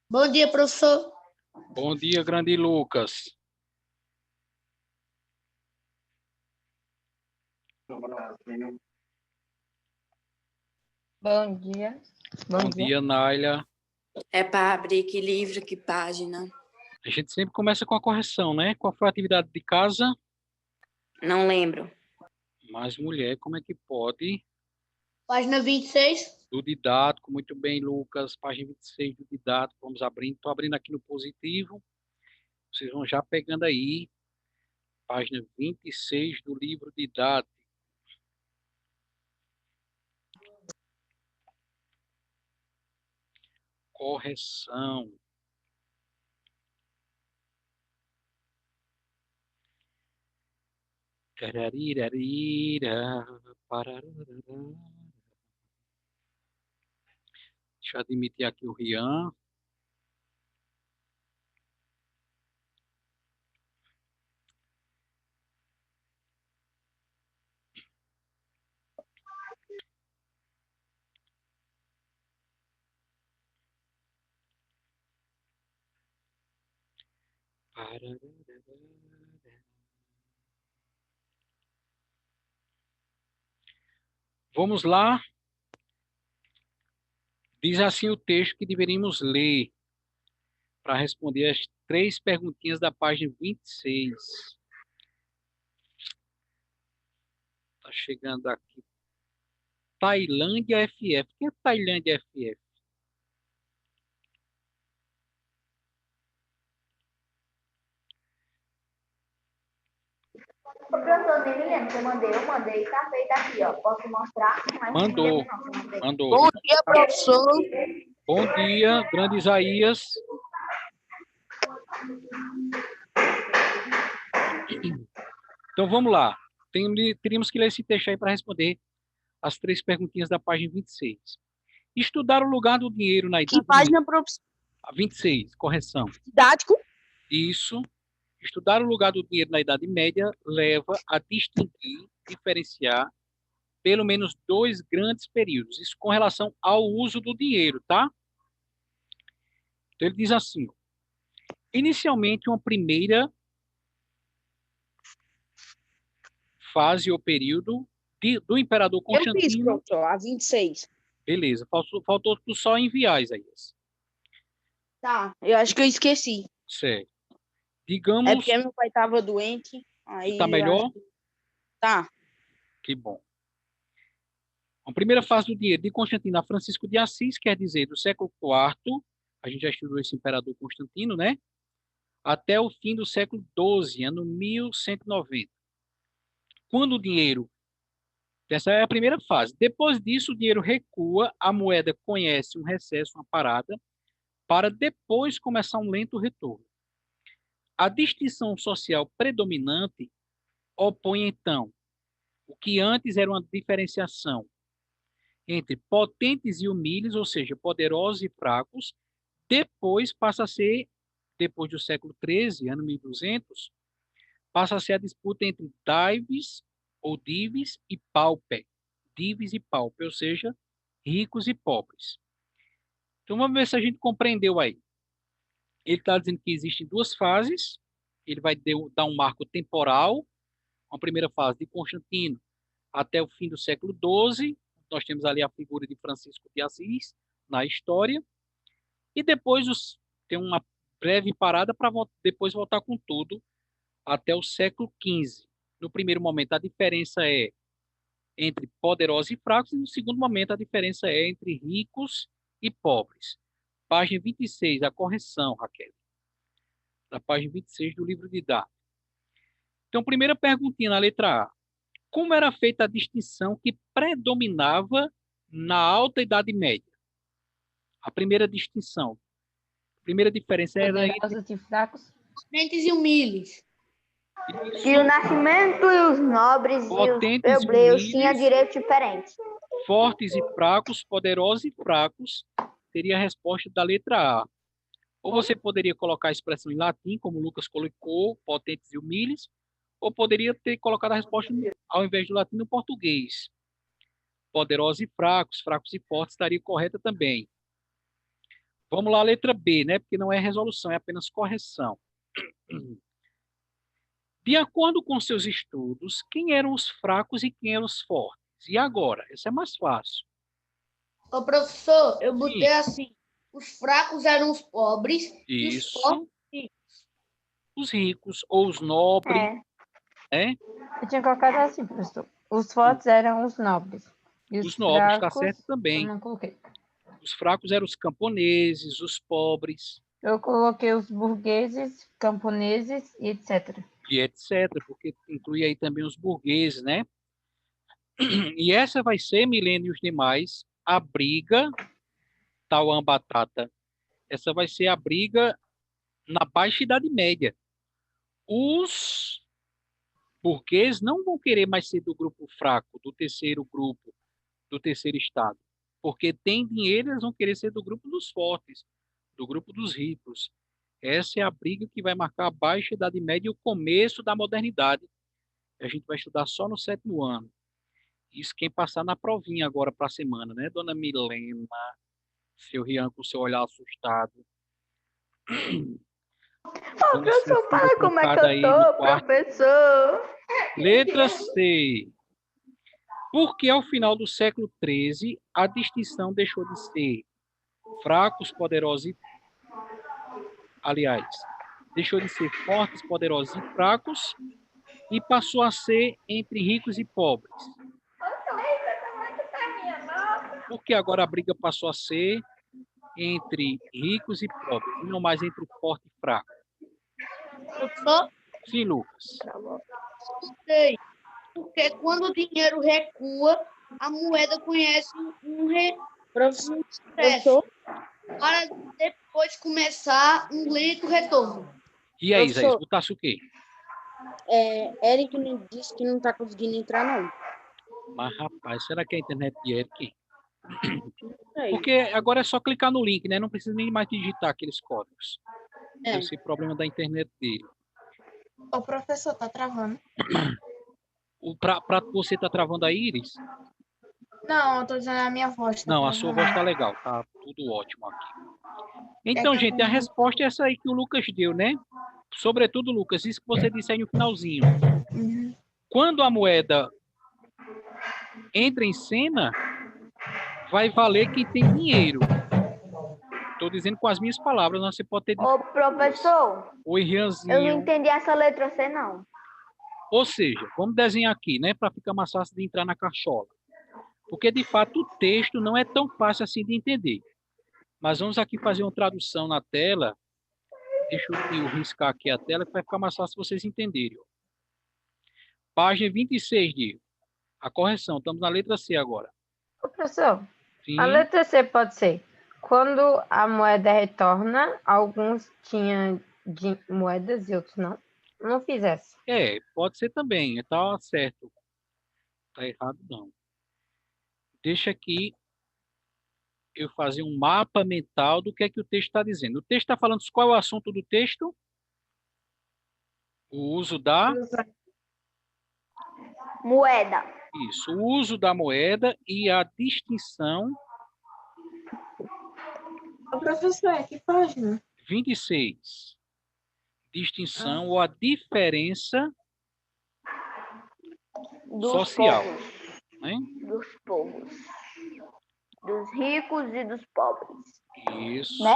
Bom dia, professor. Bom dia, grande Lucas. Bom dia. Bom dia, Nália. É para abrir que livro, que página? A gente sempre começa com a correção, né? Qual foi a atividade de casa? Não lembro. Mas, mulher, como é que pode? Página 26. Do didático, muito bem, Lucas. Página 26 do didático. Vamos abrindo. Estou abrindo aqui no positivo. Vocês vão já pegando aí. Página 26 do livro didático. Correção. Deixa eu admitir aqui o Rian. Vamos lá. Diz assim o texto que deveríamos ler para responder as 3 perguntinhas da página 26. Está chegando aqui. Tailândia FF. O que é Tailândia FF? Professor, nem me lembro que eu mandei, tá feito aqui, ó. Posso mostrar? Mas Mandou. não, Mandou. Bom dia, professor. Bom dia, grande Isaías. Então vamos lá. Teríamos que ler esse texto aí para responder as 3 perguntinhas da página 26. Estudar o lugar do dinheiro na idade Que página, professor? 26, correção. Didático. Isso. Estudar o lugar do dinheiro na Idade Média leva a distinguir, diferenciar pelo menos 2 grandes períodos. Isso com relação ao uso do dinheiro, tá? Então ele diz assim: inicialmente, uma primeira fase ou período do imperador Eu fiz, Constantino. professor, a 26. Beleza, faltou tu só enviar, Isaías. Tá, eu acho que eu esqueci. Certo. É Digamos, porque meu pai tava doente. Aí tá eu melhor? acho Tá. Que bom. A primeira fase do dinheiro de Constantino a Francisco de Assis, quer dizer, do século IV, a gente já estudou esse imperador Constantino, né? Até o fim do século XII, ano 1190. Quando o dinheiro, essa é a primeira fase. Depois disso, o dinheiro recua, a moeda conhece um recesso, uma parada, para depois começar um lento retorno. A distinção social predominante opõe, então, o que antes era uma diferenciação entre potentes e humildes, ou seja, poderosos e fracos, depois passa a ser, depois do século XIII, ano 1200, passa a ser a disputa entre dives ou dives e pauper. Dives e pauper, ou seja, ricos e pobres. Então vamos ver se a gente compreendeu aí. Ele está dizendo que existem 2 fases. Ele vai dar um marco temporal, uma primeira fase de Constantino até o fim do século XII. Nós temos ali a figura de Francisco de Assis na história. E depois tem uma breve parada para depois voltar com tudo até o século XV. No primeiro momento, a diferença é entre poderosos e fracos, e no segundo momento, a diferença é entre ricos e pobres. Página 26, a correção, Raquel. Da página 26 do livro de Dá. Então, primeira perguntinha na letra A. Como era feita a distinção que predominava na Alta Idade Média? A primeira distinção. A primeira diferença era entre Poderosos e fracos. Potentes e humildes. Que o nascimento e os nobres e os potentes e plebeus tinham humildes, direitos diferentes. fortes e fracos, poderosos e fracos, seria a resposta da letra A. Ou você poderia colocar a expressão em latim, como o Lucas colocou, potentes e humildes, ou poderia ter colocado a resposta, ao invés do latim, no português. Poderosos e fracos, fracos e fortes, estaria correta também. Vamos lá, letra B, né? Porque não é resolução, é apenas correção. De acordo com seus estudos, quem eram os fracos e quem eram os fortes? E agora? Essa é mais fácil. Ô, professor, eu Sim. botei assim. Os fracos eram os pobres e os Isso. fortes. Os ricos ou os nobres, né? Eu tinha colocado assim, professor. Os fortes eram os nobres. E Os nobres, está fracos, certo eu também. não coloquei. Os fracos eram os camponeses, os pobres, Eu coloquei os burgueses, camponeses e etc. e etc., porque inclui aí também os burgueses, né? E essa vai ser, Milene e os demais, a briga, Tauan Batata, essa vai ser a briga na Baixa Idade Média. Os burgueses não vão querer mais ser do grupo fraco, do terceiro grupo, do terceiro estado, porque tem dinheiro, eles vão querer ser do grupo dos fortes, do grupo dos ricos. Essa é a briga que vai marcar a Baixa Idade Média e o começo da modernidade. A gente vai estudar só no 7º ano. Isso quem passar na provinha agora para a semana, né, dona Milena? Seu Rian com seu olhar assustado. Ô, Dona professor, Cecília fala como é que trancada eu aí tô, no quarto. professor. Letra C. Porque ao final do século XIII, a distinção deixou de ser fracos, poderosos e... Aliás, deixou de ser fortes, poderosos e fracos e passou a ser entre ricos e pobres. Porque agora a briga passou a ser entre ricos e pobres, e não mais entre forte e fraco. Professor, Sim, Lucas. sei. Porque quando o dinheiro recua, a moeda conhece um sucesso para depois começar um lento retorno. E aí, Isaías, Professor. botasse o quê? Eric não disse que não está conseguindo entrar, não. Mas, rapaz, será que é a internet de Eric? Sei. Porque agora é só clicar no link, né? Não precisa nem mais digitar aqueles códigos. É. Esse problema da internet dele. O professor tá travando. Pra você tá travando a Iris? Não, eu tô dizendo a minha voz. Não, a sua voz tá legal, tá tudo ótimo aqui. Então, que eu gente, a não- resposta é essa aí que o Lucas deu, né? Sobretudo, Lucas, isso que você disse aí no finalzinho. Uhum. Quando a moeda entra em cena, vai valer quem tem dinheiro. Estou dizendo com as minhas palavras, não você pode ter dito. Ô, professor, Oi, eu não Rianzinho. entendi essa letra C, não. Ou seja, vamos desenhar aqui, né, para ficar mais fácil de entrar na cachola. Porque, de fato, o texto não é tão fácil assim de entender. Mas vamos aqui fazer uma tradução na tela. Deixa eu riscar aqui a tela, que vai ficar mais fácil vocês entenderem. Página 26, Diego. A correção, estamos na letra C agora. Ô, professor, Sim, a letra C pode ser quando a moeda retorna, alguns tinham moedas e outros não. Não fiz essa. pode ser também. Está certo. Está errado, não. Deixa aqui eu fazer um mapa mental do que é que o texto está dizendo. O texto está falando qual é o assunto do texto? O uso da... Moeda. Isso, o uso da moeda e a distinção... Ô, professor, que página? 26. Distinção ou a diferença Dos social. povos. Né? Dos povos. Dos ricos e dos pobres. Isso, Né?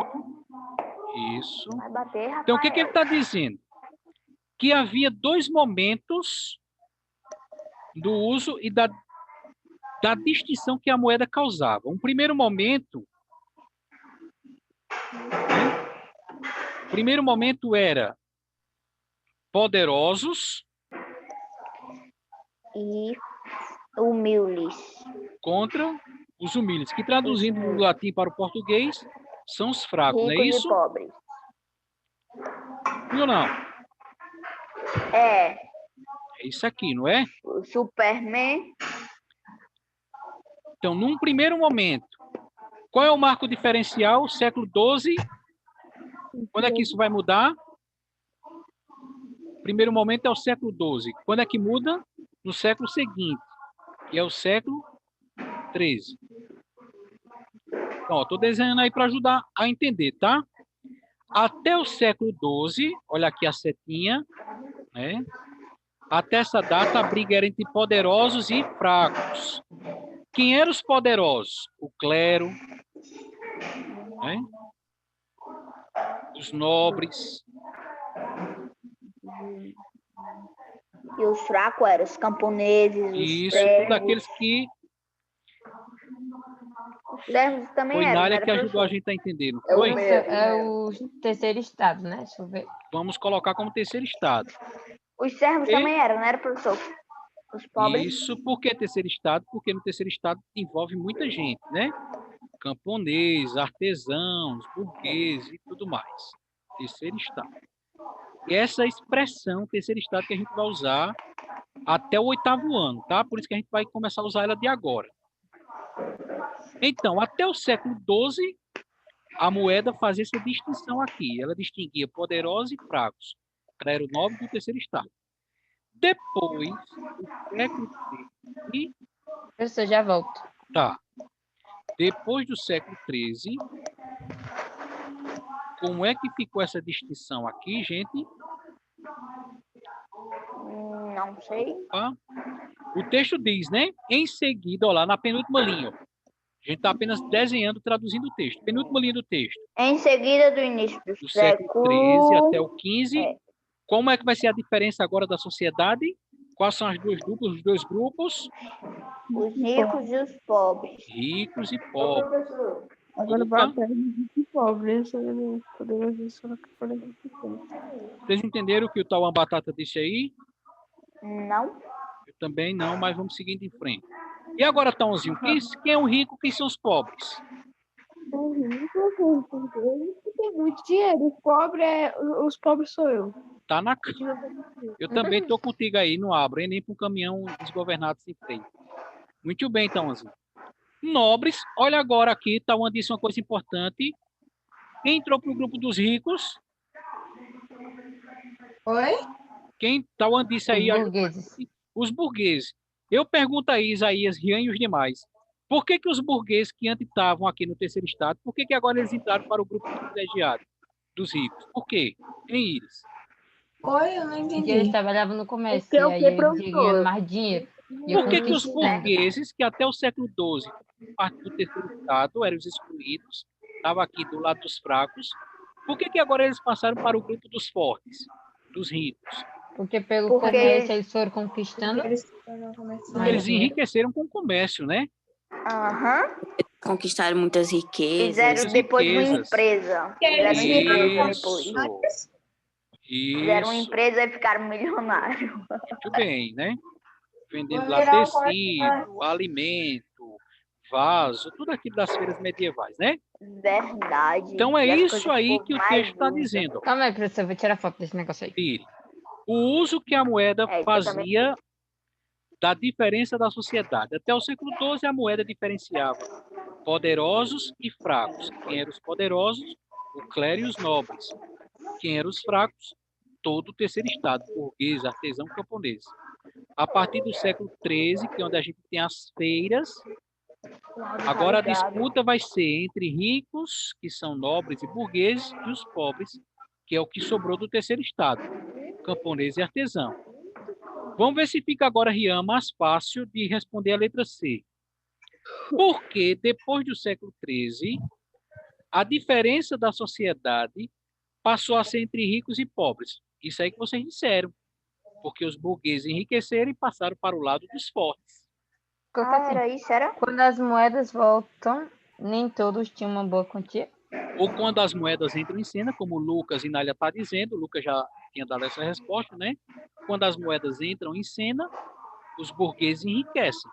isso. Vai bater, Rafael. Então, o que ele está dizendo? Que havia dois momentos do uso e da distinção que a moeda causava. Um primeiro momento... O primeiro momento era poderosos E humildes. contra os humildes, que traduzindo do latim para o português são os fracos, não é Ricos isso? e pobres. Sim ou não? É. É isso aqui, não é? O Superman. Então, num primeiro momento, qual é o marco diferencial? Século XII. Quando é que isso vai mudar? O primeiro momento é o século XII. Quando é que muda? No século seguinte, que é o século XIII. Ó, tô desenhando aí para ajudar a entender, tá? Até o século XII, olha aqui a setinha, né? Até essa data, a briga era entre poderosos e fracos. Quem eram os poderosos? O clero, né? Os nobres, E os fracos eram os camponeses, os isso, servos. tudo aqueles que Os servos também foi eram, não Nália era, que ajudou a professor? gente a entender, não É o foi? É o terceiro estado, né? Deixa eu ver. Vamos colocar como terceiro estado. Os servos E- também eram, não era, professor? Os pobres. Isso, por que terceiro estado? Porque no terceiro estado envolve muita gente, né? Camponês, artesãos, burgueses e tudo mais. Terceiro estado. E essa expressão, terceiro estado, que a gente vai usar até o 8º ano, tá? Por isso que a gente vai começar a usar ela de agora. Então, até o século XII, a moeda fazia essa distinção aqui. Ela distinguia poderosos e fracos. Ela era o nobre do terceiro estado. Depois, do século XIII, Professor, já volto. tá. Depois do século XIII, como é que ficou essa distinção aqui, gente? Não sei. Tá? O texto diz, né? Em seguida, ó lá, na penúltima linha. Ó. A gente está apenas desenhando, traduzindo o texto. Penúltima linha do texto. Em seguida do início do Do século XIII até o XV. É. Como é que vai ser a diferença agora da sociedade? Quais são as duas duplas, os dois grupos? Os ricos e os pobres. Ricos e pobres. Agora Opa. vai de pobre. Vocês entenderam o que o Tauan Batata disse aí? Não? Eu também não, mas vamos seguindo em frente. E agora, Tauanzinho, quem é o rico, quem são os pobres? O rico tem muito dinheiro. Os pobres sou eu. Tá na... Eu também estou contigo aí, não abro, hein, nem para um caminhão desgovernado sem freio. Muito bem, Tauanzinho. Nobres, olha agora aqui, Tauan disse uma coisa importante. Quem entrou para o grupo dos ricos? Oi? Quem Tauan disse aí? Os burgueses. Os burgueses. Eu pergunto aí, Isaías, Rian e os demais. Por que os burgueses que antes estavam aqui no terceiro estado, por que agora eles entraram para o grupo privilegiado dos ricos? Por quê? Quem eles? Oi, eu não Porque entendi. eles trabalhavam no comércio. Porque E o aí que, eles iam professor? ganhando mais dinheiro. E Por que os conquistando. burgueses, que até o século XII, parte do terceiro estado, eram os excluídos, estavam aqui do lado dos fracos, por que agora eles passaram para o grupo dos fortes, dos ricos? Porque pelo Porque comércio eles foram conquistando. Porque mais eles dinheiro. enriqueceram com o comércio, né? Aham. Conquistaram muitas riquezas. Fizeram Muitas depois uma riquezas. empresa. Fizeram uma empresa Isso. depois. Fizeram uma Isso. empresa e ficaram milionários. Muito bem, né? Vendendo Vou lá virar um tecido, alimento, vaso, tudo aquilo das feiras medievais, né? Verdade. Então é E as isso coisas aí o que o povo texto está mais usa. dizendo. ó. Calma aí, professor, vou tirar foto desse negócio aí. Tire. O uso que a moeda É, eu fazia da diferença da sociedade. Até o século XII, a moeda diferenciava poderosos e fracos. Quem eram os poderosos? O clero e os nobres. Quem eram os fracos? Todo o terceiro estado, burguês, artesão, camponês. A partir do século XIII, que é onde a gente tem as feiras, agora a disputa vai ser entre ricos, que são nobres e burgueses, e os pobres, que é o que sobrou do terceiro estado, camponês e artesão. Vamos ver se fica agora, Rian, mais fácil de responder a letra C. Porque depois do século XIII, a diferença da sociedade passou a ser entre ricos e pobres. Isso aí que vocês disseram. Porque os burgueses enriqueceram e passaram para o lado dos fortes. Coloca assim. Era isso, era? Quando as moedas voltam, nem todos tinham uma boa quantia. Ou quando as moedas entram em cena, como o Lucas e Nália está dizendo, o Lucas já tinha dado essa resposta, né? Quando as moedas entram em cena, os burgueses enriquecem.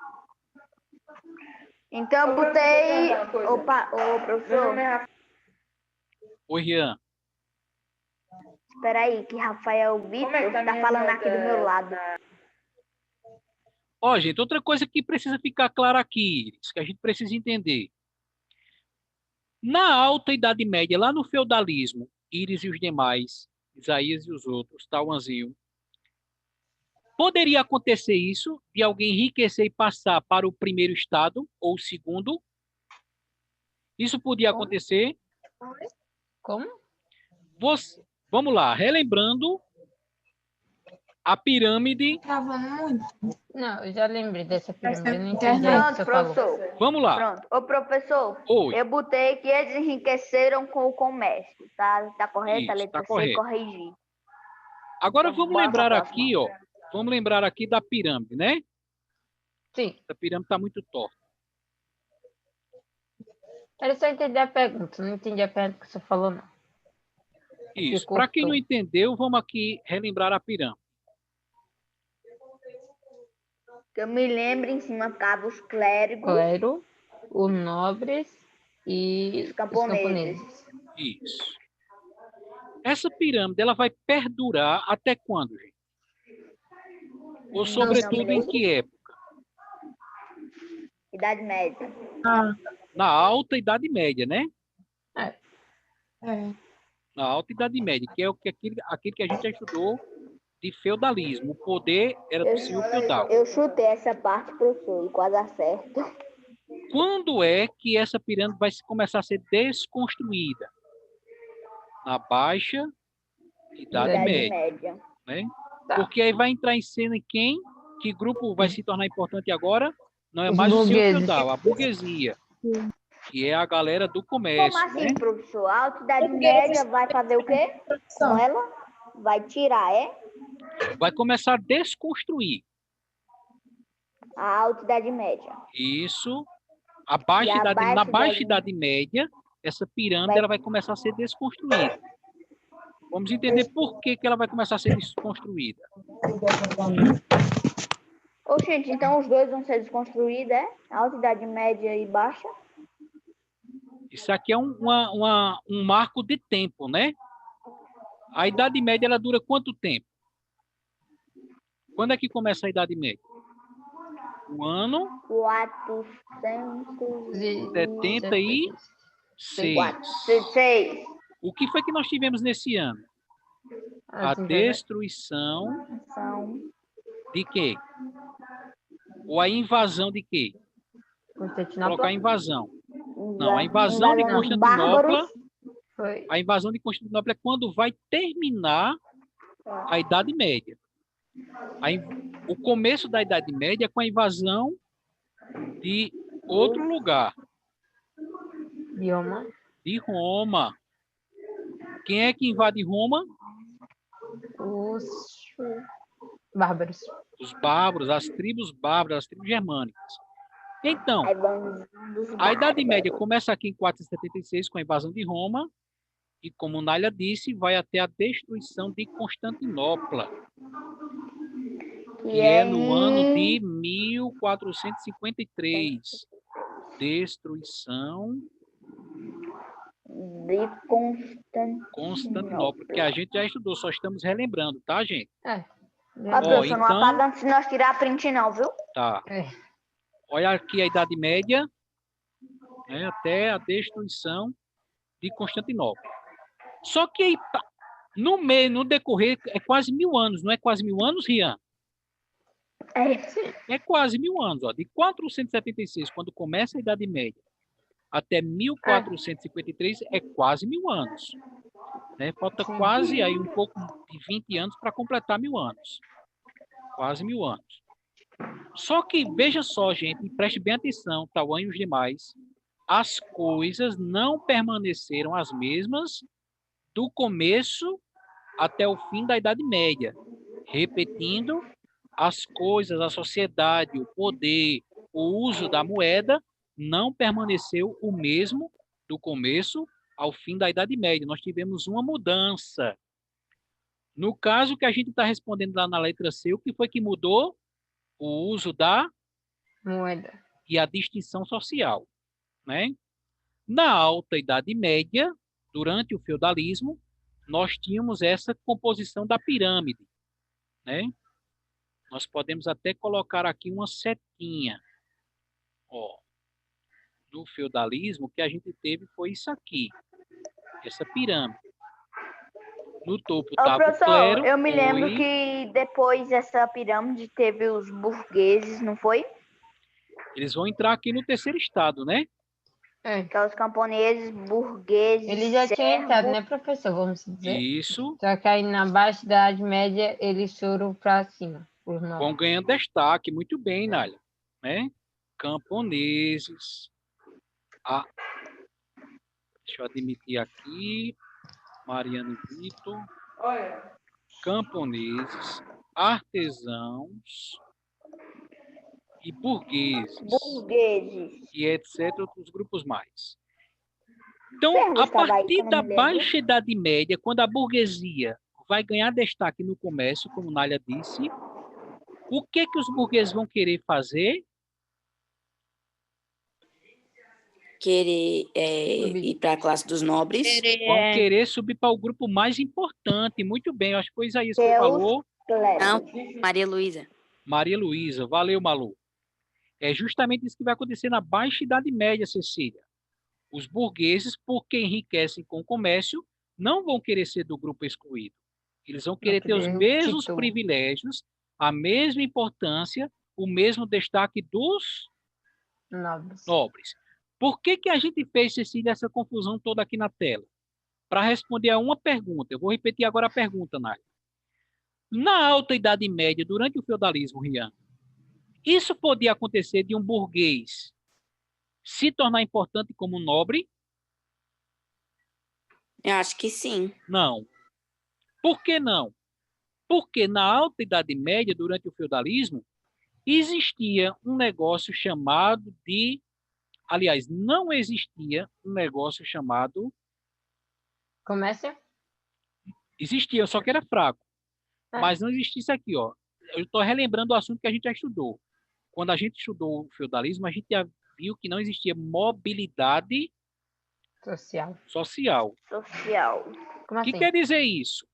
Então eu botei. Opa, ô professor, Oi, Rian. espera aí, que Rafael Vitor tá falando aqui do meu lado. Ó, gente, outra coisa que precisa ficar clara aqui, Iris, que a gente precisa entender. Na Alta Idade Média, lá no feudalismo, Iris e os demais, Isaías e os outros, Tauanzinho, poderia acontecer isso, de alguém enriquecer e passar para o primeiro estado, ou o segundo? Isso podia acontecer. Como? Vamos lá, relembrando a pirâmide. Travando muito. Não, eu já lembrei dessa pirâmide. Eu não Internet. entendi o que Pronto, você falou. professor. Vamos lá. Pronto. Ô, professor, Oi. eu botei que eles enriqueceram com o comércio. Tá correto? A Isso, letra tá C correto. corrigir. Agora Então, vamos bora lembrar pra aqui, ó. Vamos lembrar aqui da pirâmide, né? Sim. A pirâmide está muito torta. Era só entender a pergunta. Não entendi a pergunta que você falou, não. Isso. Ficou Para quem não torto. entendeu, vamos aqui relembrar a pirâmide. Que eu me lembro, em cima ficava os clérigos, Clero, os nobres e os os camponeses. camponeses. Isso. Essa pirâmide, ela vai perdurar até quando, gente? Ou sobretudo em que época? Idade Média. Na Alta Idade Média, né? É. Na Alta Idade Média, que é aquilo que a gente já estudou de feudalismo. O poder era do senhor feudal. Eu chutei essa parte, professor, e quase acerto. Quando é que essa pirâmide vai começar a ser desconstruída? Na Baixa Idade Idade Média, Média. né? Tá. Porque aí vai entrar em cena quem? Que grupo vai se tornar importante agora? Não é Os mais o senhor burgueses. feudal, a burguesia. Que é a galera do Como comércio, assim, né? professor? A Alta Idade Média vai fazer o quê com ela? Vai tirar, é? Vai começar a desconstruir. A Alta Idade Média. Isso. E a Na Baixa Baixa Idade- Idade Média, essa pirâmide Vai- ela vai começar a ser desconstruída. Vamos entender por que ela vai começar a ser desconstruída. Ô, gente, então os dois vão ser desconstruídos, é? Alta Idade Média e Baixa? Isso aqui é um marco de tempo, né? A Idade Média ela dura quanto tempo? Quando é que começa a Idade Média? O ano 76. 406. O que foi que nós tivemos nesse ano? A Assim, destruição São de quê? Ou a invasão de quê? Constantinopla Colocar invasão. Não, a invasão de Constantinopla, bárbaros. foi a invasão de Constantinopla é quando vai terminar a Idade Média. O começo da Idade Média é com a invasão de outro lugar, bioma. de Roma. Quem é que invade Roma? Os bárbaros. Os bárbaros, as tribos bárbaras, as tribos germânicas. Então, a Idade Média começa aqui em 476 com a invasão de Roma e, como Nália disse, vai até a destruição de Constantinopla, que é no ano de 1453. Destruição de Constantinopla, que a gente já estudou, só estamos relembrando, tá, gente? É. Ó, professor, então- não apaga antes de nós tirar a print não, viu? Tá. É. Olha aqui a Idade Média, né, até a destruição de Constantinopla. Só que aí, no meio, no decorrer, é quase 1000 anos, não é quase 1000 anos, Rian? É quase 1000 anos, ó. De 476, quando começa a Idade Média, até 1453, é quase 1000 anos. Né? Falta quase aí um pouco de 20 anos para completar 1000 anos. Quase 1000 anos. Só que, veja só, gente, e preste bem atenção, Tauan e os demais, as coisas não permaneceram as mesmas do começo até o fim da Idade Média. Repetindo, as coisas, a sociedade, o poder, o uso da moeda não permaneceu o mesmo do começo ao fim da Idade Média. Nós tivemos uma mudança. No caso que a gente está respondendo lá na letra C, o que foi que mudou? O uso da Moeda. e a distinção social, né? Na Alta Idade Média, durante o feudalismo, nós tínhamos essa composição da pirâmide, né? Nós podemos até colocar aqui uma setinha. Ó, no feudalismo, o que a gente teve foi isso aqui, essa pirâmide. No topo Ô, estava o professor, clero. eu me lembro Oi. que depois dessa pirâmide teve os burgueses, não foi? Eles vão entrar aqui no terceiro estado, né? É. Que é os camponeses, burgueses, Ele já tinha servos. entrado, né, professor? Vamos dizer. Isso, Só que aí na Baixa Idade Média eles foram para cima, os vão nobres. ganhando destaque, muito bem, Nália, né? Camponeses, a... deixa eu admitir aqui, Mariana e Vitor, camponeses, artesãos e burgueses, Burgueses. e etc., outros grupos mais. Então, Servos a estava aí, partir que eu não da me lembro. Baixa Idade Média, quando a burguesia vai ganhar destaque no comércio, como Nália disse, o que que os burgueses vão querer fazer? Querer Subir. ir para a classe dos nobres. Vão querer subir para o grupo mais importante. Muito bem, eu acho que foi Isaías que Deus. falou. Não, Plebe. Maria Luísa. Maria Luísa, valeu, Malu. É justamente isso que vai acontecer na Baixa Idade Média, Cecília. Os burgueses, porque enriquecem com o comércio, não vão querer ser do grupo excluído. Eles vão querer ter os querer o mesmos título. privilégios, a mesma importância, o mesmo destaque dos Nobres. nobres. Por que que a gente fez, Cecília, essa confusão toda aqui na tela? Para responder a uma pergunta. Eu vou repetir agora a pergunta, Nália. Na Alta Idade Média, durante o feudalismo, Rian, isso podia acontecer de um burguês se tornar importante como nobre? Eu acho que sim. Não. Por que não? Porque na Alta Idade Média, durante o feudalismo, existia um negócio chamado de... Aliás, não existia um negócio chamado... Comércio? Existia, só que era fraco. É. Mas não existia isso aqui, ó. Eu estou relembrando o assunto que a gente já estudou. Quando a gente estudou o feudalismo, a gente já viu que não existia mobilidade Social. social. Social. Como O que assim? quer dizer isso?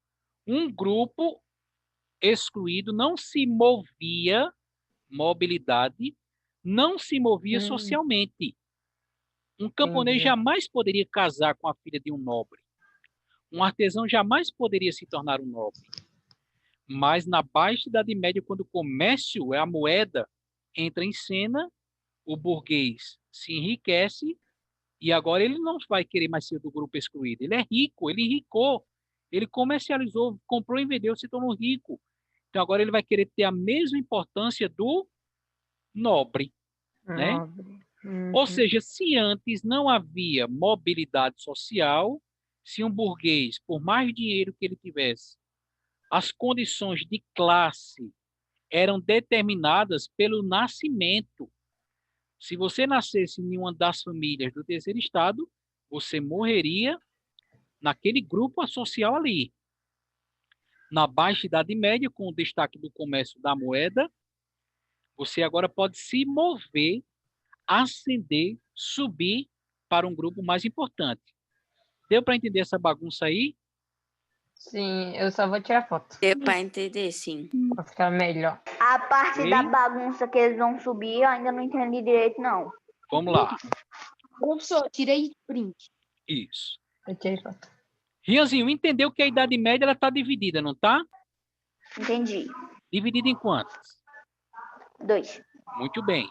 Um grupo excluído não se movia, mobilidade, não se movia socialmente. Um camponês Entendi. jamais poderia casar com a filha de um nobre. Um artesão jamais poderia se tornar um nobre. Mas na Baixa Idade Média, quando o comércio, a moeda, entra em cena, o burguês se enriquece e agora ele não vai querer mais ser do grupo excluído. Ele é rico, ele enricou, ele comercializou, comprou e vendeu, se tornou rico. Então agora ele vai querer ter a mesma importância do nobre, né? Nobre. Ou seja, se antes não havia mobilidade social, se um burguês, por mais dinheiro que ele tivesse, as condições de classe eram determinadas pelo nascimento. Se você nascesse em uma das famílias do terceiro estado, você morreria naquele grupo social ali. Na Baixa Idade Média, com o destaque do comércio da moeda, você agora pode se mover, ascender, subir para um grupo mais importante. Deu para entender essa bagunça aí? Sim, eu só vou tirar foto. Deu para entender, sim. Pra ficar melhor. A parte Oi? da bagunça que eles vão subir, eu ainda não entendi direito, não. Vamos lá. Professor, tirei print. Isso. Eu tirei foto. Rianzinho, entendeu que a Idade Média está dividida, não está? Entendi. Dividida em quantas? 2. Muito bem.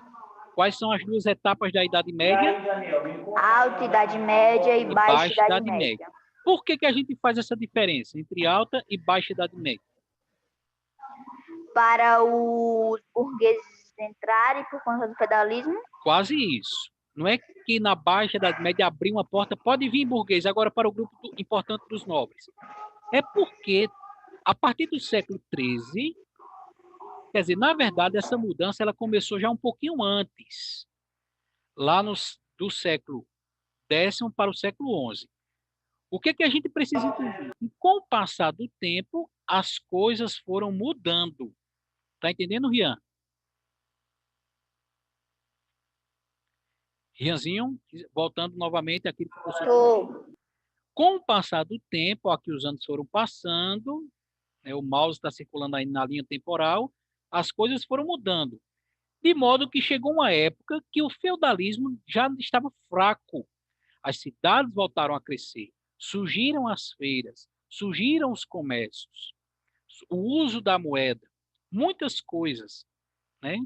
Quais são as duas etapas da Idade Média? Alta Idade Média e Baixa Idade Média. Por que que a gente faz essa diferença entre Alta e Baixa Idade Média? Para os burgueses entrarem por conta do feudalismo. Quase isso. Não é que na Baixa Idade Média abriu uma porta, pode vir burguês agora para o grupo importante dos nobres. É porque, a partir do século XIII, quer dizer, na verdade, essa mudança ela começou já um pouquinho antes, lá do século X para o século XI. O que que a gente precisa entender? E com o passar do tempo, as coisas foram mudando. Tá entendendo, Rian? Rianzinho, voltando novamente àquilo que você Tô. Com o passar do tempo, aqui os anos foram passando, né, o mouse está circulando aí na linha temporal, as coisas foram mudando. De modo que chegou uma época que o feudalismo já estava fraco. As cidades voltaram a crescer, surgiram as feiras, surgiram os comércios, o uso da moeda, muitas coisas, né?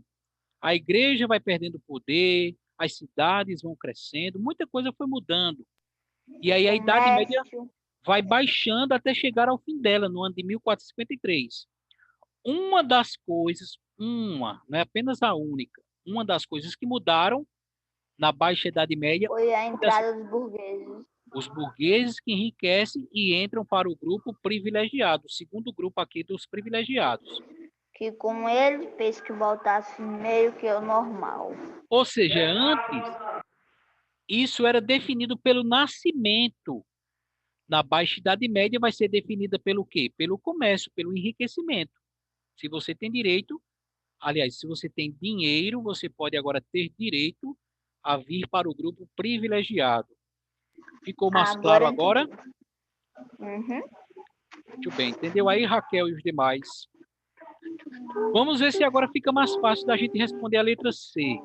A igreja vai perdendo poder, as cidades vão crescendo, muita coisa foi mudando. E aí a Idade Média Comércio. vai baixando até chegar ao fim dela, no ano de 1453. Uma das coisas, não é apenas a única, uma das coisas que mudaram na Baixa Idade Média, Foi a entrada dos burgueses. os burgueses que enriquecem e entram para o grupo privilegiado, o segundo grupo aqui dos privilegiados. Que com ele fez que voltasse meio que ao normal. Ou seja, antes, isso era definido pelo nascimento. Na Baixa Idade Média vai ser definida pelo quê? Pelo comércio, pelo enriquecimento. Se você tem direito, aliás, se você tem dinheiro, você pode agora ter direito a vir para o grupo privilegiado. Ficou mais claro agora? Uhum. Muito bem. Entendeu aí, Raquel e os demais? Vamos ver se agora fica mais fácil da gente responder a letra C.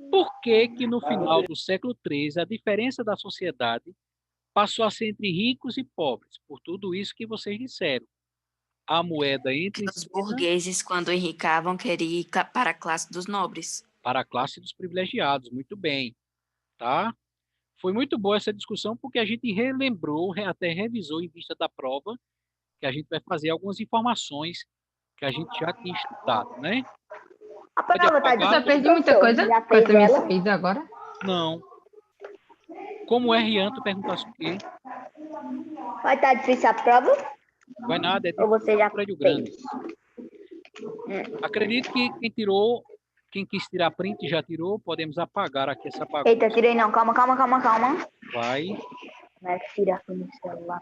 Por que que no final do século XIII a diferença da sociedade passou a ser entre ricos e pobres? Por tudo isso que vocês disseram. A moeda entra em Os cena burgueses, quando enricavam, queriam ir para a classe dos nobres. para a classe dos privilegiados. Muito bem. Tá? Foi muito boa essa discussão porque a gente relembrou, até revisou em vista da prova, que a gente vai fazer algumas informações que a gente já tinha estudado, né? A Pode prova tá apagar? Eu perdi muita coisa Já com fez essa minha ela? saída agora. Não. Como é, Rian, tu perguntasse o quê? Vai estar difícil a prova? Vai nada, é de Ou você já prédio fez? grande. Acredito que quem tirou, quem quis tirar print já tirou, podemos apagar aqui essa bagunça. Eita, tirei não. Calma. Vai. Não é que tirar com o celular.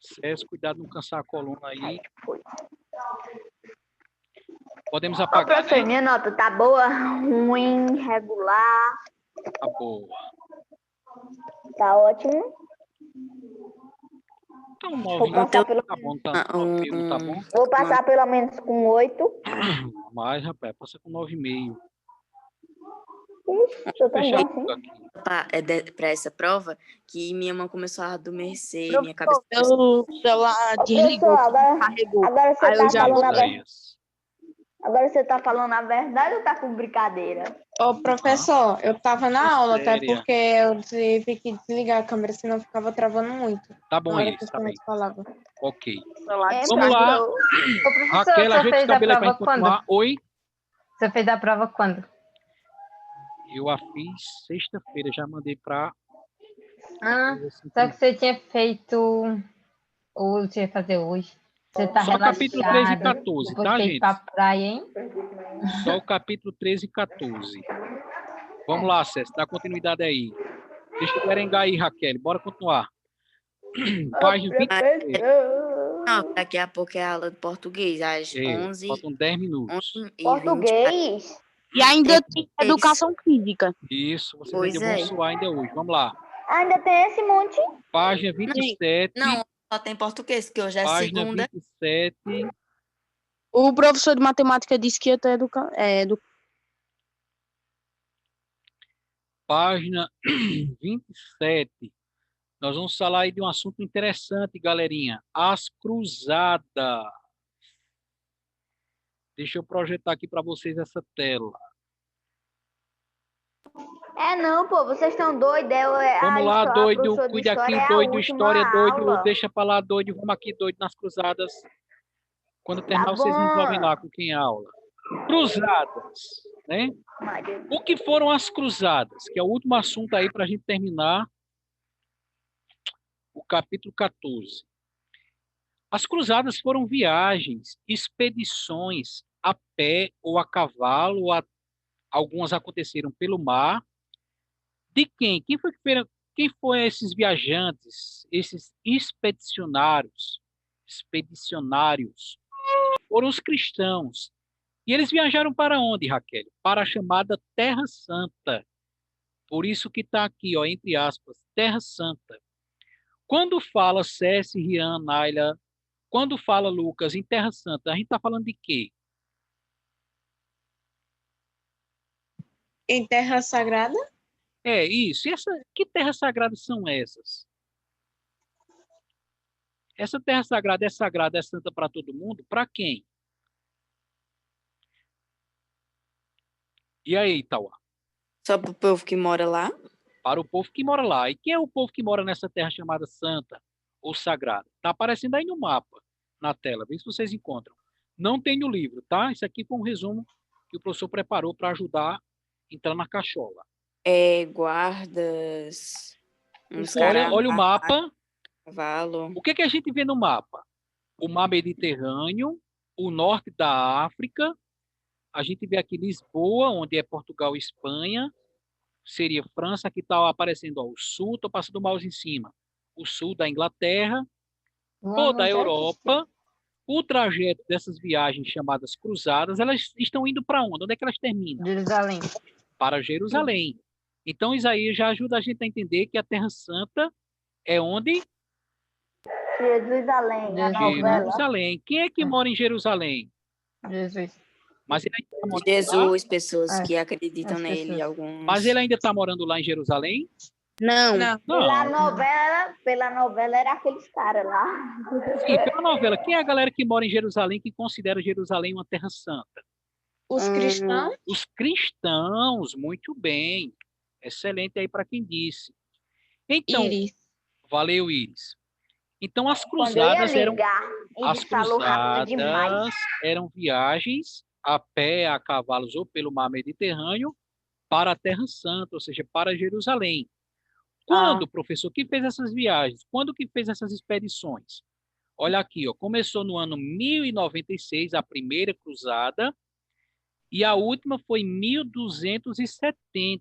César, cuidado não cansar a coluna aí. Foi. Podemos Ô, apagar, professor, né? minha nota tá boa, ruim, regular, Tá boa. tá ótimo. Então, Vou 9 passar pelo, tá bom, tá 9,5 não tá bom? vou passar pelo menos com 8. Mas, rapaz, passa com 9,5. Ixi, eu tô Fechar bom tudo assim. aqui. Para essa prova, que minha mão começou a adormecer, minha cabeça Meu celular Ô, desligou, professor, carregou. agora você Aí eu tá já falando a botei. verdade. Agora você tá falando a verdade ou tá com brincadeira? Ô, professor, eu tava na aula, até Séria. porque eu tive que desligar a câmera, senão ficava travando muito. Tá bom Na hora que isso, os tá bem. meninos falavam. Ok. É, Vamos lá. professor. Ô, professor, Raquel, você ajeita os fez a cabelos aí pra prova gente quando? continuar. Oi? Você fez a prova quando? Eu a fiz sexta-feira, já mandei pra... Ah, só que você tinha feito, ou você ia fazer hoje. Você tá Só capítulo 13 e relaxado, 14, depois tá, quer ir gente? pra praia, hein? Só o capítulo 13 e 14. Vamos lá, César, dá continuidade aí. Deixa eu arengar aí, Raquel. Bora continuar. Página 27. Não, daqui a pouco é a aula de português, às É, 11 faltam 10 minutos. 11h20. Português? E ainda tem É educação física. Isso, vocês Pois ainda vão é. suar ainda hoje. Vamos lá. Ainda tem esse monte? Página 27. Não, só tem português, que hoje é Página segunda. 27. O professor de matemática disse que ia ter Página 27. Nós vamos falar aí de um assunto interessante, galerinha. As cruzadas. Deixa eu projetar aqui para vocês essa tela. É não, pô, vocês estão doidos. Vamos lá, doido. Cuide Cuide aqui, doido. História, doido. Deixa para lá, doido. Vamos aqui, doido, nas cruzadas. Quando terminar, vocês bom. resolvem lá com quem é a aula. Cruzadas, né? O que foram as cruzadas? Que é o último assunto aí para a gente terminar o capítulo 14. As cruzadas foram viagens, expedições a pé ou a cavalo, algumas aconteceram pelo mar. De quem? Quem foram esses viajantes, esses expedicionários? Foram os cristãos. E eles viajaram para onde, Raquel? Para a chamada Terra Santa. Por isso que está aqui, ó, entre aspas, Terra Santa. Quando fala César, Rian, Naila, quando fala Lucas em Terra Santa, a gente está falando de quê? em terra sagrada. É isso. Que terras sagradas são essas? Essa terra sagrada, é santa para todo mundo? Para quem? E aí, Tauá? Só pro povo que mora lá? Para o povo que mora lá. E quem é o povo que mora nessa terra chamada Santa ou Sagrada? Está aparecendo aí no mapa, na tela. Vê se vocês encontram. Não tem no livro, tá? Isso aqui foi um resumo que o professor preparou para ajudar a entrar na cachola. Guardas, uns Olha o mapa. cavalo. O que que a gente vê no mapa? O mar Mediterrâneo, o norte da África. A gente vê aqui Lisboa, onde é Portugal e Espanha. Seria França, que está aparecendo ao sul. Estou passando o mouse em cima. O sul da Inglaterra, toda a Europa. O trajeto dessas viagens chamadas cruzadas, elas estão indo para onde? Onde é que elas terminam? Jerusalém. Para Jerusalém. Então, Isaías já ajuda a gente a entender que a Terra Santa é onde? Jerusalém, a novela. Jerusalém. Quem é que mora em Jerusalém? Jesus. Mas ele ainda tá morando lá? Jesus, pessoas É, que acreditam as nele, pessoas. alguns. Mas ele ainda está morando lá em Jerusalém? Não. Não. Pela novela era aqueles caras lá. Sim, pela novela. Quem é a galera que mora em Jerusalém que considera Jerusalém uma terra santa? Os cristãos? Os cristãos, muito bem. Excelente aí para quem disse. Então, Íris. valeu, Iris. Então, as Quando eu ia cruzadas eram ligar, as ele falou rápido demais. cruzadas eram viagens a pé, a cavalos ou pelo mar Mediterrâneo para a Terra Santa, ou seja, para Jerusalém. Quando, professor, que fez essas viagens? Quando que fez essas expedições? Olha aqui, ó, começou no ano 1096, a primeira cruzada, e a última foi em 1270.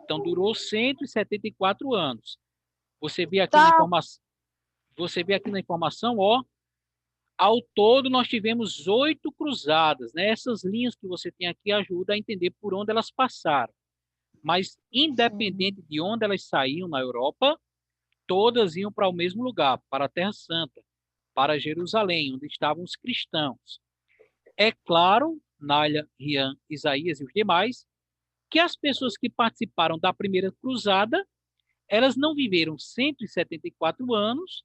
Então, durou 174 anos. Você vê aqui na informação, ó, ao todo nós tivemos 8 cruzadas, né? Essas linhas que você tem aqui ajudam a entender por onde elas passaram. Mas, independente de onde elas saíam na Europa, todas iam para o mesmo lugar, para a Terra Santa, para Jerusalém, onde estavam os cristãos. É claro, Nália, Rian, Isaías e os demais, que as pessoas que participaram da primeira cruzada, elas não viveram 174 anos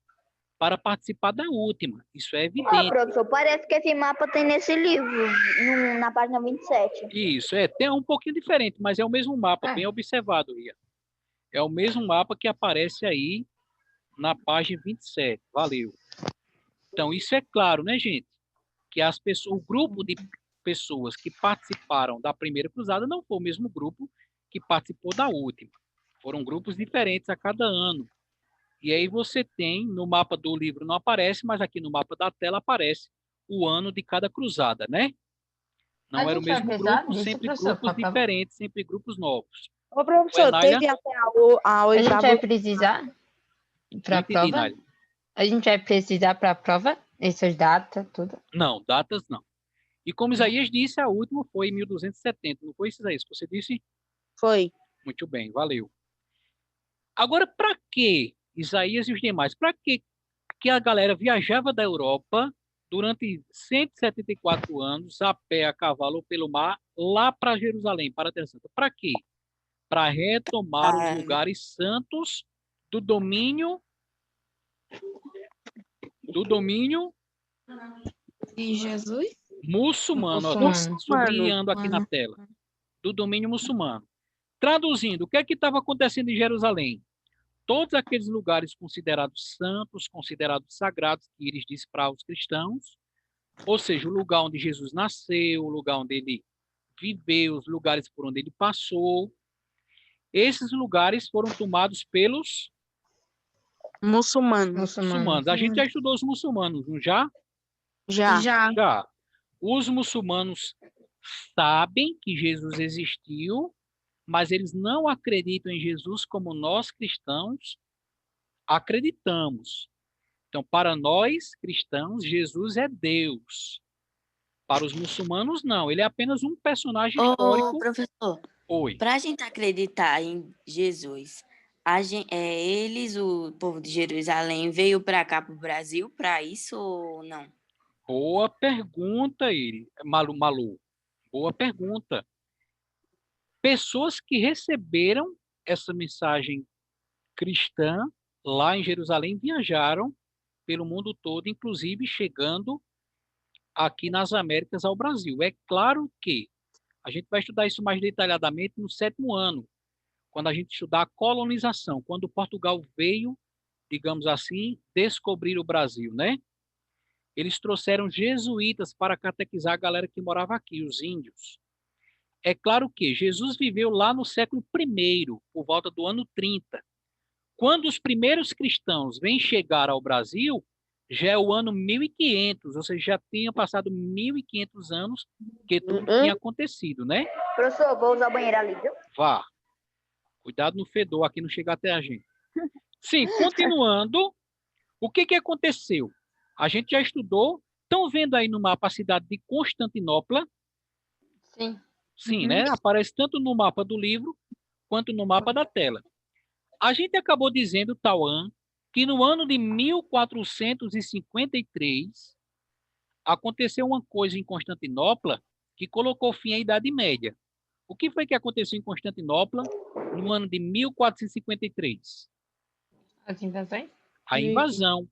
para participar da última. Isso é evidente. Professor, parece que esse mapa tem nesse livro, na página 27. Isso, tem um pouquinho diferente, mas é o mesmo mapa, bem observado, Rian. É o mesmo mapa que aparece aí na página 27. Valeu. Então, isso é claro, né, gente? Que as pessoas, o grupo de pessoas que participaram da primeira cruzada não foi o mesmo grupo que participou da última. Foram grupos diferentes a cada ano. E aí você tem, no mapa do livro não aparece, mas aqui no mapa da tela aparece o ano de cada cruzada, né? Não era o mesmo grupo, sempre grupos diferentes, sempre grupos novos. Ô, professor, teve até a A gente oitava. vai precisar para a prova? Nália. A gente vai precisar para a prova? Essas datas, tudo? Não, datas não. E como Isaías disse, a última foi em 1270. Não foi isso, Isaías, que você disse? Foi. Muito bem, valeu. Agora, para que Isaías e os demais, para que a galera viajava da Europa durante 174 anos, a pé, a cavalo ou pelo mar, lá para Jerusalém, para a Terra Santa? Para quê? Para retomar os lugares santos do domínio E Jesus? muçulmano. Ó, tô sublinhando aqui na tela. Do domínio muçulmano. Traduzindo, o que é que estava acontecendo em Jerusalém? Todos aqueles lugares considerados santos, considerados sagrados, que eles disse para os cristãos, ou seja, o lugar onde Jesus nasceu, o lugar onde ele viveu, os lugares por onde ele passou, esses lugares foram tomados pelos Muçulmanos. muçulmanos. A gente já estudou os muçulmanos, não já? Já. Já. Os muçulmanos sabem que Jesus existiu, mas eles não acreditam em Jesus como nós cristãos acreditamos. Então, para nós cristãos, Jesus é Deus. Para os muçulmanos, não. Ele é apenas um personagem histórico. Professor, Oi. para a gente acreditar em Jesus, eles, o povo de Jerusalém, veio para cá, para o Brasil, para isso ou não? Boa pergunta, Malu. Boa pergunta. Pessoas que receberam essa mensagem cristã lá em Jerusalém viajaram pelo mundo todo, inclusive chegando aqui nas Américas ao Brasil. É claro que A gente vai estudar isso mais detalhadamente no 7º ano, quando a gente estudar a colonização, quando Portugal veio, digamos assim, descobrir o Brasil, né? Eles trouxeram jesuítas para catequizar a galera que morava aqui, os índios. É claro que Jesus viveu lá no século I, por volta do ano 30. Quando os primeiros cristãos vêm chegar ao Brasil, já é o ano 1500, ou seja, já tinha passado 1500 anos que tudo tinha acontecido, né? Professor, vou usar o banheiro ali, viu? Vá. Cuidado no fedor, aqui não chega até a gente. Sim, continuando, o que aconteceu? A gente já estudou, estão vendo aí no mapa a cidade de Constantinopla? Sim. Sim, né? Aparece tanto no mapa do livro quanto no mapa da tela. A gente acabou dizendo, Tauan, que no ano de 1453 aconteceu uma coisa em Constantinopla que colocou fim à Idade Média. O que foi que aconteceu em Constantinopla no ano de 1453? As invasões? A invasão.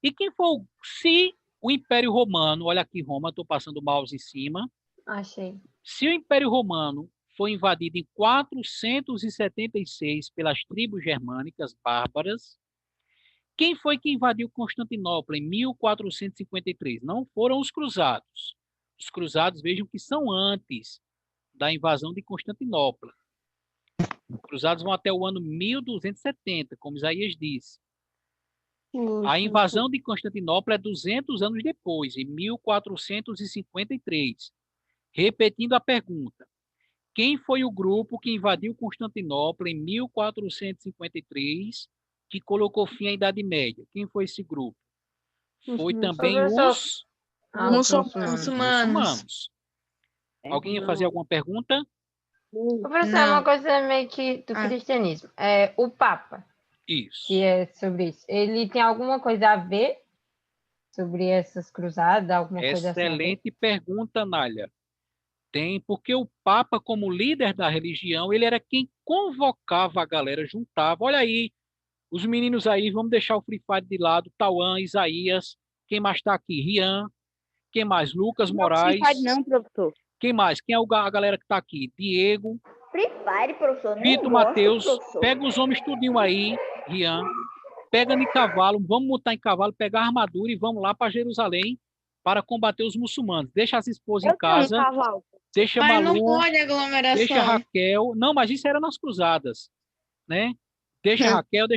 E quem foi, se o Império Romano, olha aqui Roma, estou passando o mouse em cima, Achei. se o Império Romano foi invadido em 476 pelas tribos germânicas bárbaras, quem foi que invadiu Constantinopla em 1453? Não foram os cruzados. Os cruzados, vejam que são antes da invasão de Constantinopla. Os cruzados vão até o ano 1270, como Isaías disse. A invasão de Constantinopla é 200 anos depois, em 1453. Repetindo a pergunta, quem foi o grupo que invadiu Constantinopla em 1453, que colocou fim à Idade Média? Quem foi esse grupo? Foi também os muçulmanos. Alguém ia fazer alguma pergunta? Professor, é uma coisa meio que do cristianismo. É, o Papa, Isso. que é sobre isso, ele tem alguma coisa a ver sobre essas cruzadas? Alguma coisa assim a ver? Excelente pergunta, Nália. Tem, porque o Papa, como líder da religião, ele era quem convocava a galera, juntava. Olha aí, os meninos aí, vamos deixar o Free Fire de lado, Tauan, Isaías, quem mais está aqui? Rian, quem mais? Lucas Moraes. Não, Free Fire não, professor. Quem mais? Quem é a galera que está aqui? Diego, Free Fire, professor. Vitor, Matheus, pega os homens tudinho aí, Rian, pega em cavalo, vamos montar em cavalo, pegar a armadura e vamos lá para Jerusalém para combater os muçulmanos. Deixa as esposas em casa, deixa Mas não Malu, pode aglomeração. deixa Raquel. Não, mas isso era nas cruzadas, né? Deixa Raquel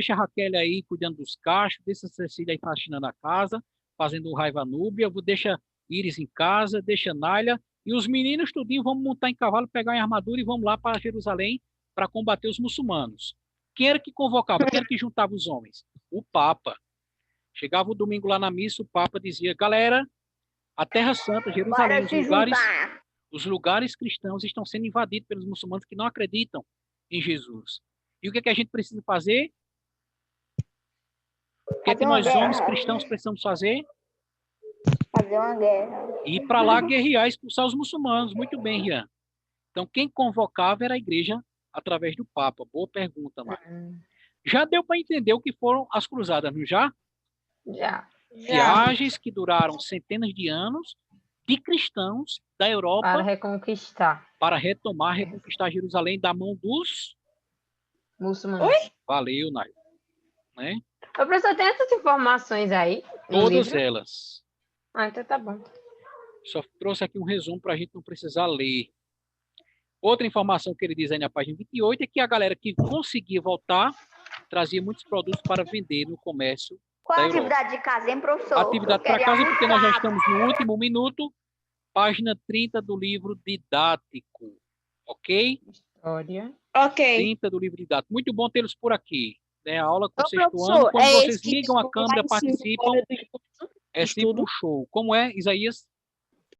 aí cuidando dos cachos, deixa Cecília aí faxinando a casa, fazendo raiva núbia, deixa Iris em casa, deixa Nália, e os meninos tudinho vamos montar em cavalo, pegar em armadura e vamos lá para Jerusalém para combater os muçulmanos. Quem era que convocava? Quem era que juntava os homens? O Papa. Chegava o domingo lá na missa, o Papa dizia, galera, a Terra Santa, Jerusalém, os lugares cristãos estão sendo invadidos pelos muçulmanos que não acreditam em Jesus. E o que a gente precisa fazer? O que nós, homens cristãos, precisamos fazer? Fazer uma guerra. Ir para lá guerrear, expulsar os muçulmanos. Muito bem, Rian. Então, quem convocava era a igreja através do Papa. Boa pergunta, Mário. Já deu para entender o que foram as cruzadas, não já? Já. Viagens que duraram centenas de anos de cristãos da Europa Para reconquistar. Para reconquistar Jerusalém da mão dos muçulmanos. Oi? Valeu, Nail. Né? O professor tem essas informações aí? Todas elas. Ah, então tá bom. Só trouxe aqui um resumo para a gente não precisar ler. Outra informação que ele diz aí na página 28 é que a galera que conseguia voltar trazia muitos produtos para vender no comércio. Qual a atividade de casa, hein, professor? Atividade para casa, porque nós já estamos no último minuto. Página 30 do livro didático. Ok? História. Ok. 30 do livro didático. Muito bom tê-los por aqui. É a aula com o sexto ano. Quando vocês ligam a câmera, participam, é sempre um show. Como é, Isaías?